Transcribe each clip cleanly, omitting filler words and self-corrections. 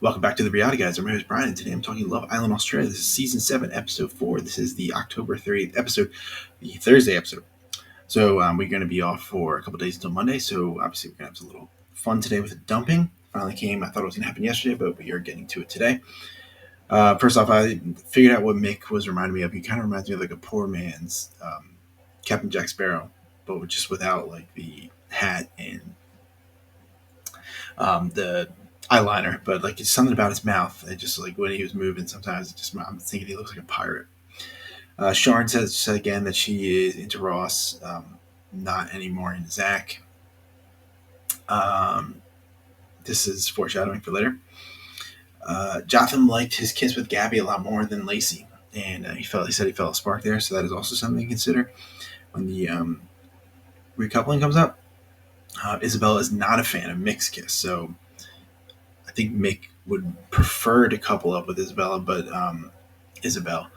Welcome back to the Reality Guys. I'm your host Brian, and today I'm talking Love Island, Australia. This is season 7, episode 4. This is the October 30th episode, the Thursday episode. So we're going to be off for a couple days until Monday. So obviously we're going to have a little fun today with the dumping. Finally came. I thought it was going to happen yesterday, but we are getting to it today. First off, I figured out what Mick was reminding me of. He kind of reminds me of like a poor man's Captain Jack Sparrow, but just without like the hat and the eyeliner, but like it's something about his mouth. It just like when he was moving, sometimes I'm thinking he looks like a pirate. Sharon says again that she is into Ross, not anymore into Zach. Um, this is foreshadowing for later. Jotham liked his kiss with Gabby a lot more than Lacy, and he said he felt a spark there. So that is also something to consider when the recoupling comes up. Isabella is not a fan of Mick's kiss, so I think Mick would prefer to couple up with Isabella, but Isabel.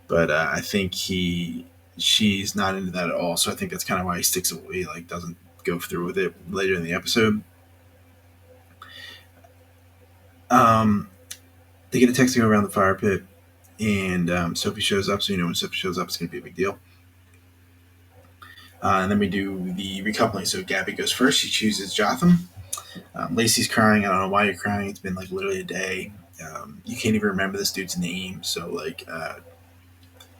But I think she's not into that at all. So I think that's kind of why he sticks away, like doesn't go through with it later in the episode. They get a text to go around the fire pit, and Sophie shows up. So when Sophie shows up, it's going to be a big deal. And then we do the recoupling. So Gabby goes first. She chooses Jotham. Lacy's crying. I don't know why you're crying. It's been like literally a day. You can't even remember this dude's name. So like,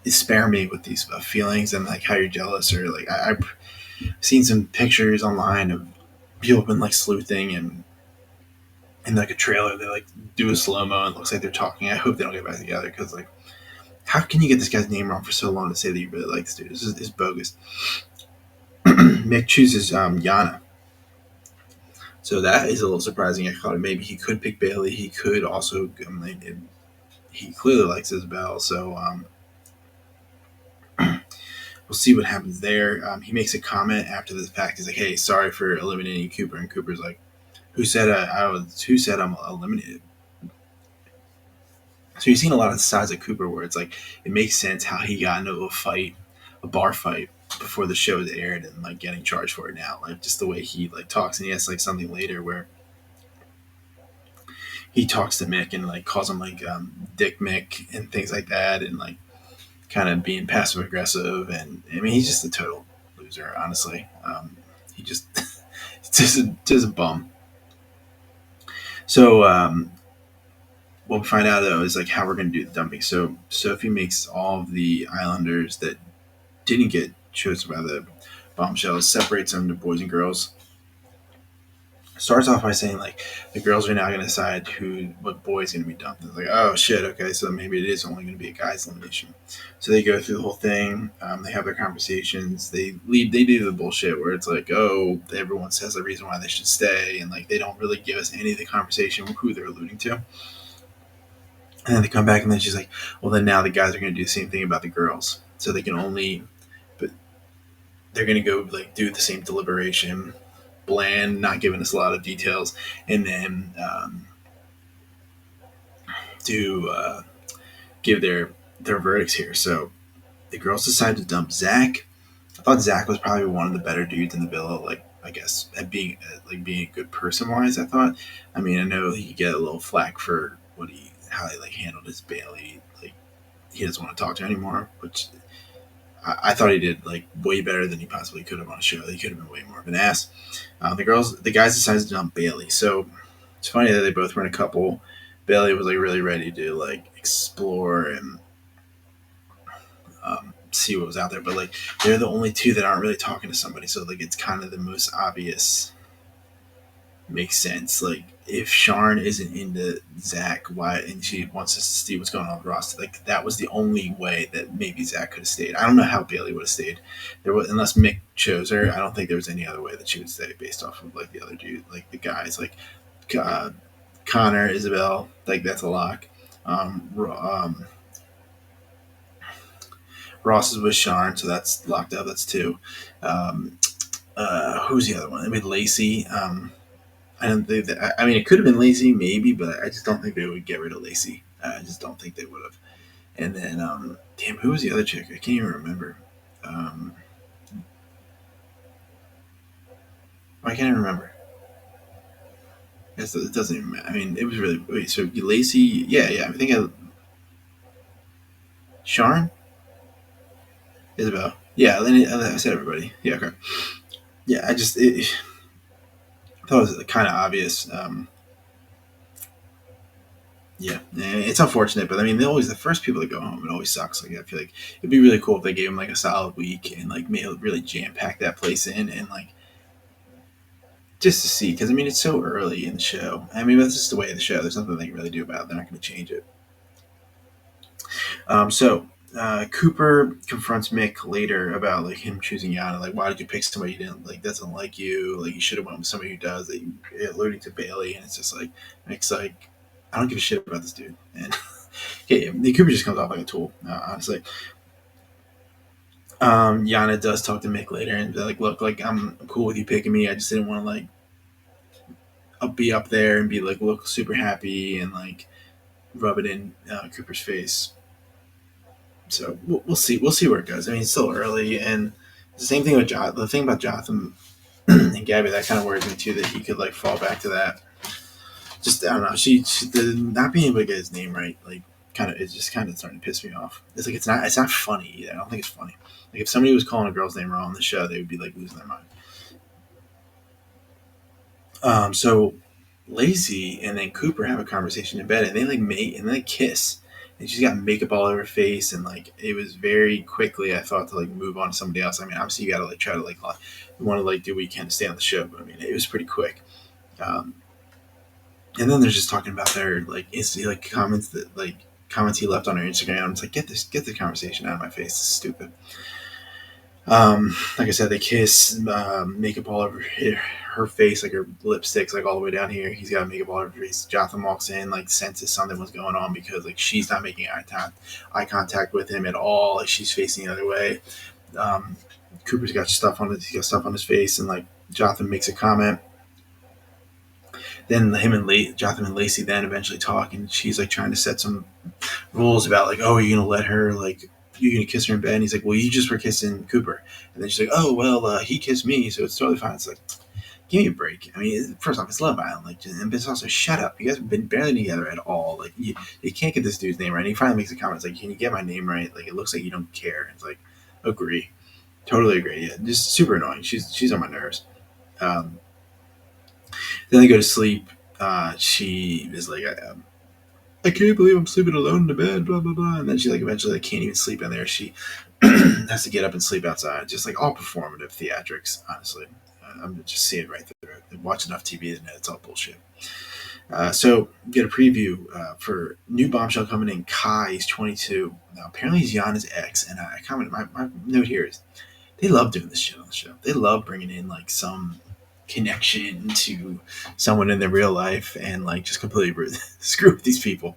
spare me with these feelings and like how you're jealous or like I've seen some pictures online of people been like sleuthing and in like a trailer they like do a slow mo and it looks like they're talking. I hope they don't get back together because like how can you get this guy's name wrong for so long to say that you really like this dude? This is bogus. Mick chooses Yana. So that is a little surprising. I thought maybe he could pick Bailey. He could also, he clearly likes Isabel. So we'll see what happens there. He makes a comment after the fact. He's like, "Hey, sorry for eliminating Cooper," and Cooper's like, "Who said I was? Who said I'm eliminated?" So you've seen a lot of sides of Cooper where it's like it makes sense how he got into a fight, a bar fight before the show was aired, and like getting charged for it now. Like just the way he like talks, and he has like something later where he talks to Mick and like calls him like Dick Mick and things like that, and like kind of being passive aggressive. And I mean, he's just a total loser, honestly. He just just a bum. So what we find out though is like how we're going to do the dumping. So Sophie makes all of the Islanders that didn't get chosen by the bombshells, separates them to boys and girls. Starts off by saying like the girls are now going to decide what boy is going to be dumped. It's like, oh shit, okay, so maybe it is only going to be a guy's elimination. So they go through the whole thing. They have their conversations. They leave. They do the bullshit where it's like, oh, everyone says the reason why they should stay, and like they don't really give us any of the conversation who they're alluding to. And then they come back, and then she's like, well, then now the guys are going to do the same thing about the girls, so they can only, but they're going to go like do the same deliberation, bland, not giving us a lot of details, and then do give their verdicts here. So the girls decide to dump Zach. I thought Zach was probably one of the better dudes in the villa. Like I guess at being a good person wise. I thought. I mean, I know he could get a little flack for how he like handled his Bailey. Like he doesn't want to talk to her anymore, which I thought he did like way better than he possibly could have on a show. He could have been way more of an ass. The guys decided to dump Bailey. So it's funny that they both were in a couple. Bailey was like really ready to like explore and see what was out there, but like they're the only two that aren't really talking to somebody. So like it's kind of the most obvious. Makes sense. Like if Sharon isn't into Zach, why and she wants us to see what's going on with Ross, like that was the only way that maybe Zach could have stayed. I don't know how Bailey would have stayed. There was unless Mick chose her. I don't think there was any other way that she would stay based off of like the other dude, like the guys, like uh, Connor, Isabel. Like that's a lock. Ross is with Sharon, so that's locked up. That's two. Um, who's the other one? I mean Lacy. I don't think that. I mean, it could have been Lacy, maybe, but I just don't think they would get rid of Lacy. I just don't think they would have. And then, damn, who was the other chick? I can't even remember. Um, I can't even remember. It doesn't even matter. I mean, it was really wait. So Lacy, yeah, yeah. I think Sharon, Isabel, yeah. Then I said everybody. Yeah, okay. Yeah, I thought it was kind of obvious. Yeah, it's unfortunate, but I mean, they're always the first people to go home. It always sucks. Like I feel like it'd be really cool if they gave them like a solid week and like made really jam pack that place in and like just to see because I mean it's so early in the show. I mean that's just the way of the show. There's nothing they can really do about it. They're not going to change it. Cooper confronts Mick later about like him choosing Yana. Like, why did you pick somebody you didn't like? Doesn't like you. Like, you should have went with somebody who does. That alluding to Bailey, and it's just like Mick's like, I don't give a shit about this dude. And yeah, the Cooper just comes off like a tool. Honestly, Yana does talk to Mick later and be like, look, like I'm cool with you picking me. I just didn't want to like be up there and be like look super happy and like rub it in Cooper's face. So we'll see. We'll see where it goes. I mean, it's still early, and the same thing with the thing about Jotham and Gabby that kind of worries me too. That he could like fall back to that. Just I don't know. She the not being able to get his name right, like kind of it's just kind of starting to piss me off. It's like it's not funny either. I don't think it's funny. Like if somebody was calling a girl's name wrong on the show, they would be like losing their mind. So Lacy and then Cooper have a conversation in bed, and they like mate and they kiss, and she's got makeup all over her face, and like it was very quickly. I thought to like move on to somebody else. I mean, obviously you got to like try to like you want to like do what you can to stay on the show, but I mean it was pretty quick. Um, and then they're just talking about their like like comments that like comments he left on her Instagram. It's like get the conversation out of my face. It's stupid. Like I said, they kiss, makeup all over her face, like her lipstick's like all the way down here. He's got makeup all over her face. Jotham walks in, like senses something was going on because like she's not making eye contact with him at all. Like she's facing the other way. Um, Cooper's got he got stuff on his face, and like Jotham makes a comment. Then Jotham and Lacy then eventually talk, and she's like trying to set some rules about like, oh, are you gonna let her like you're gonna kiss her in bed? And he's like, well, you just were kissing Cooper, and then she's like, oh well, he kissed me, so it's totally fine. It's like, give me a break. I mean, first off, it's Love Island, like, and it's also shut up. You guys have been barely together at all. Like, you can't get this dude's name right. And he finally makes a comment. It's like, can you get my name right? Like, it looks like you don't care. It's like, agree, totally agree. Yeah, just super annoying. She's on my nerves. Um, then they go to sleep. She is like, I can't believe I'm sleeping alone in the bed, blah blah blah. And then she like eventually like, can't even sleep in there. She has to get up and sleep outside. Just like all performative theatrics, honestly. I'm just seeing right through it. I watch enough TV to know it's all bullshit. So get a preview for new bombshell coming in. Kai is 22 now. Apparently he's Yana's ex, and I commented. My note here is they love doing this shit on the show. They love bringing in like some connection to someone in their real life and like just completely screw with these people.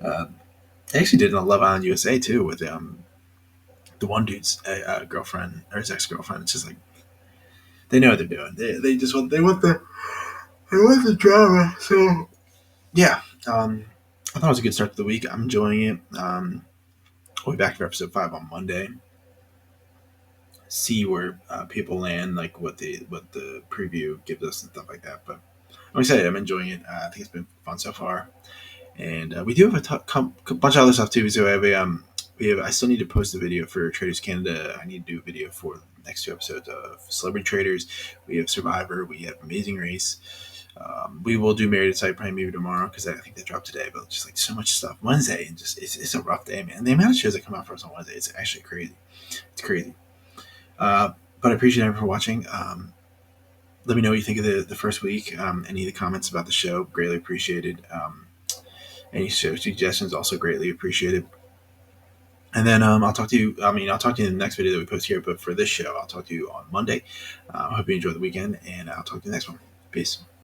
They actually did it on Love Island USA too with the one dude's girlfriend or his ex girlfriend. It's just like they know what they're doing. They just they want the drama. So yeah, I thought it was a good start to the week. I'm enjoying it. We'll be back for episode 5 on Monday. See where people land, like what the preview gives us and stuff like that. But I'm excited. I'm enjoying it. I think it's been fun so far. And we do have a bunch of other stuff too. So I still need to post a video for Traders Canada. I need to do a video for the next 2 episodes of Celebrity Traders. We have Survivor. We have Amazing Race. We will do Married at Sight probably maybe tomorrow because I think they dropped today. But just like so much stuff Wednesday and just it's a rough day, man. The amount of shows that come out for us on Wednesday, it's actually crazy. It's crazy. But I appreciate everyone for watching. Let me know what you think of the first week. Any of the comments about the show, greatly appreciated. Any show suggestions, also greatly appreciated. And then I'll talk to you. I mean, I'll talk to you in the next video that we post here. But for this show, I'll talk to you on Monday. I hope you enjoy the weekend, and I'll talk to you next one. Peace.